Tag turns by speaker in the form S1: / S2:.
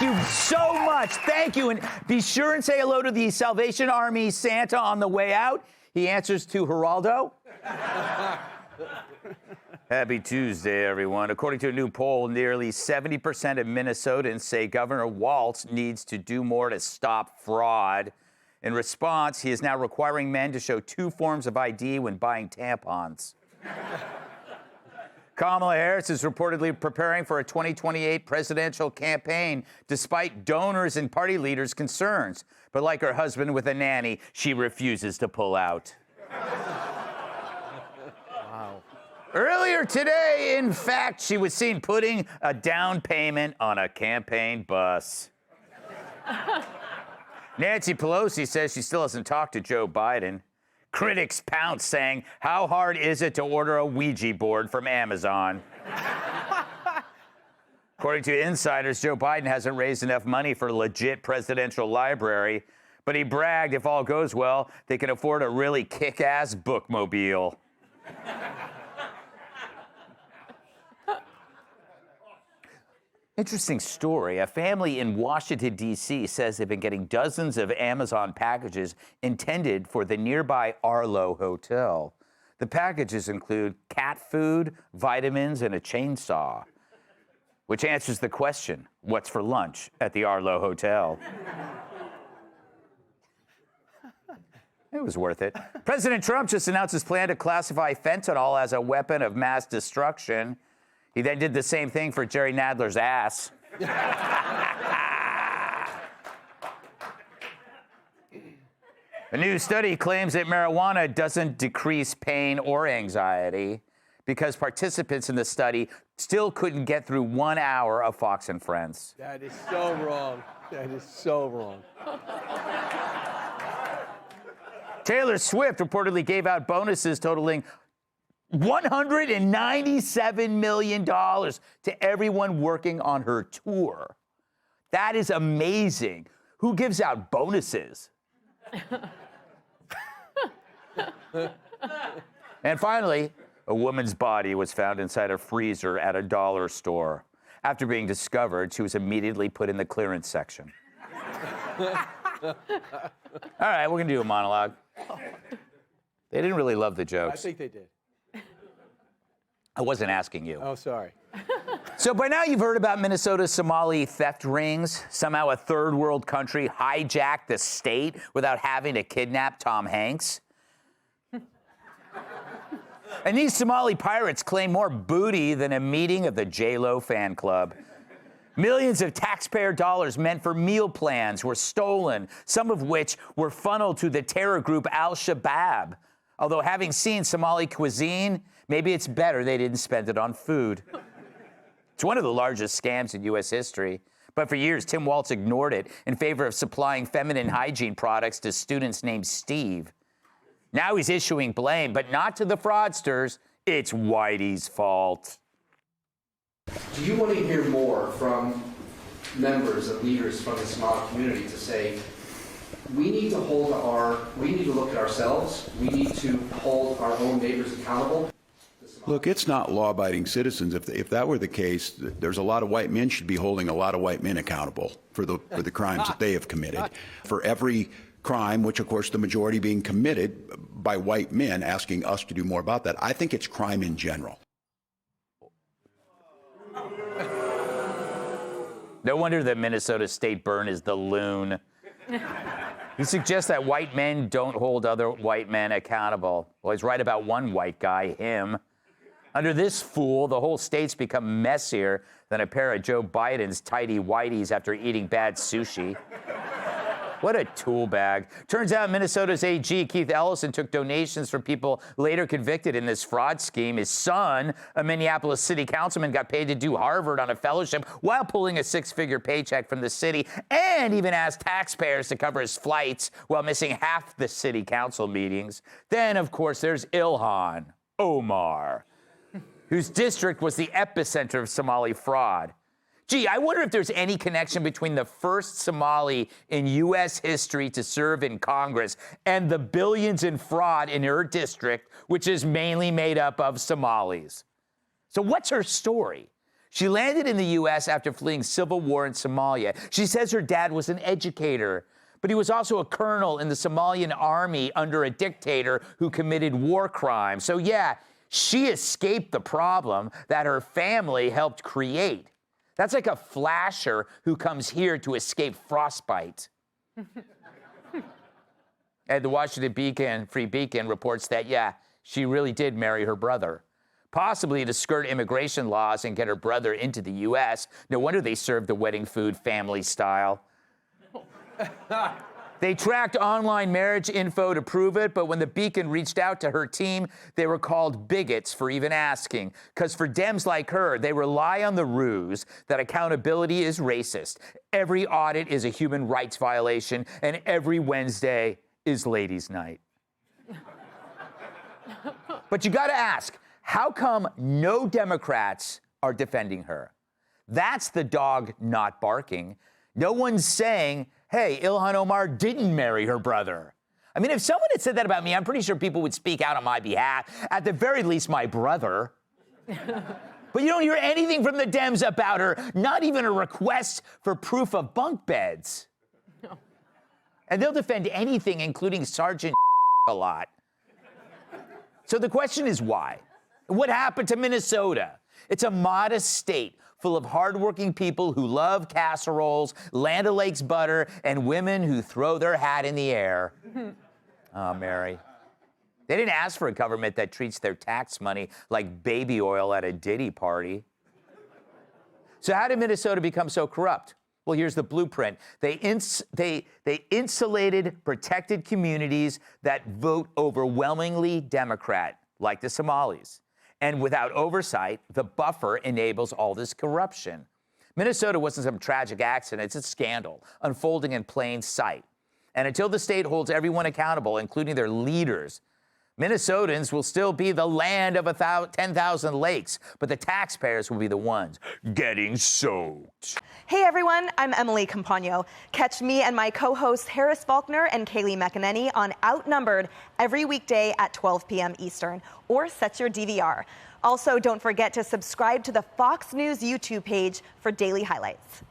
S1: you so much. Thank you. And be sure and say hello to the Salvation Army Santa on the way out. He answers to Geraldo. Happy Tuesday, everyone. According to a new poll, nearly 70% of Minnesotans say Governor Walz needs to do more to stop fraud. In response, he is now requiring men to show 2 forms of ID when buying tampons. Kamala Harris is reportedly preparing for a 2028 presidential campaign, despite donors and party leaders' concerns. But like her husband with a nanny, she refuses to pull out. Wow. Earlier today, in fact, she was seen putting a down payment on a campaign bus. Nancy Pelosi says she still hasn't talked to Joe Biden. Critics pounce, saying, how hard is it to order a Ouija board from Amazon? According to insiders, Joe Biden hasn't raised enough money for a legit presidential library, but he bragged if all goes well, they can afford a really kick-ass bookmobile. Interesting story. A family in Washington, D.C. says they've been getting dozens of Amazon packages intended for the nearby Arlo Hotel. The packages include cat food, vitamins, and a chainsaw, which answers the question, what's for lunch at the Arlo Hotel? It was worth it. President Trump just announced his plan to classify fentanyl as a weapon of mass destruction. He then did the same thing for Jerry Nadler's ass. A new study claims that marijuana doesn't decrease pain or anxiety because participants in the study still couldn't get through 1 hour of Fox and Friends.
S2: That is so wrong. That is so wrong.
S1: Taylor Swift reportedly gave out bonuses totaling $197 million to everyone working on her tour. That is amazing. Who gives out bonuses? And finally, a woman's body was found inside a freezer at a dollar store. After being discovered, she was immediately put in the clearance section. All right, we're going to do a monologue. They didn't really love the jokes.
S2: I think they did.
S1: I wasn't asking you.
S2: Oh, sorry.
S1: So by now you've heard about Minnesota's Somali theft rings. Somehow a third world country hijacked the state without having to kidnap Tom Hanks. And these Somali pirates claim more booty than a meeting of the J-Lo fan club. Millions of taxpayer dollars meant for meal plans were stolen, some of which were funneled to the terror group Al-Shabaab. Although having seen Somali cuisine, maybe it's better they didn't spend it on food. It's one of the largest scams in U.S. history. But for years, Tim Walz ignored it in favor of supplying feminine hygiene products to students named Steve. Now he's issuing blame, but not to the fraudsters. It's Whitey's fault.
S3: Do you want to hear more from members and leaders from the Somali community to say, we need to look at ourselves, we need to hold our own neighbors accountable?
S4: Look, it's not law-abiding citizens. If that were the case, there's a lot of white men should be holding a lot of white men accountable for the crimes that they have committed. For every crime, which of course the majority being committed by white men, asking us to do more about that, I think it's crime in general.
S1: No wonder that Minnesota State Burn is the loon. He suggests that white men don't hold other white men accountable. Well, he's right about one white guy, him. Under this fool, the whole state's become messier than a pair of Joe Biden's tidy whities after eating bad sushi. What a tool bag. Turns out Minnesota's AG, Keith Ellison, took donations from people later convicted in this fraud scheme. His son, a Minneapolis city councilman, got paid to do Harvard on a fellowship while pulling a 6-figure paycheck from the city, and even asked taxpayers to cover his flights while missing half the city council meetings. Then, of course, there's Ilhan Omar, whose district was the epicenter of Somali fraud. Gee, I wonder if there's any connection between the first Somali in U.S. history to serve in Congress and the billions in fraud in her district, which is mainly made up of Somalis. So what's her story? She landed in the U.S. after fleeing civil war in Somalia. She says her dad was an educator, but he was also a colonel in the Somalian army under a dictator who committed war crimes. So yeah, she escaped the problem that her family helped create. That's like a flasher who comes here to escape frostbite. And the Washington Beacon, Free Beacon, reports that, yeah, she really did marry her brother, possibly to skirt immigration laws and get her brother into the U.S. No wonder they served the wedding food family style. They tracked online marriage info to prove it, but when the Beacon reached out to her team, they were called bigots for even asking. Because for Dems like her, they rely on the ruse that accountability is racist. Every audit is a human rights violation, and every Wednesday is ladies' night. But you gotta ask, how come no Democrats are defending her? That's the dog not barking. No one's saying, hey, Ilhan Omar didn't marry her brother. I mean, if someone had said that about me, I'm pretty sure people would speak out on my behalf. At the very least, my brother. But you don't hear anything from the Dems about her, not even a request for proof of bunk beds. No. And they'll defend anything, including Sergeant a lot. So the question is why? What happened to Minnesota? It's a modest state full of hardworking people who love casseroles, Land O'Lakes butter, and women who throw their hat in the air. Oh, Mary. They didn't ask for a government that treats their tax money like baby oil at a Diddy party. So how did Minnesota become so corrupt? Well, here's the blueprint. They insulated protected communities that vote overwhelmingly Democrat, like the Somalis. And without oversight, the buffer enables all this corruption. Minnesota wasn't some tragic accident, it's a scandal unfolding in plain sight. And until the state holds everyone accountable, including their leaders, Minnesotans will still be the land of 10,000 lakes, but the taxpayers will be the ones getting soaked.
S5: Hey everyone, I'm Emily Campagno. Catch me and my co-hosts Harris Faulkner and Kaylee McEnany on Outnumbered every weekday at 12 p.m. Eastern, or set your DVR. Also, don't forget to subscribe to the Fox News YouTube page for daily highlights.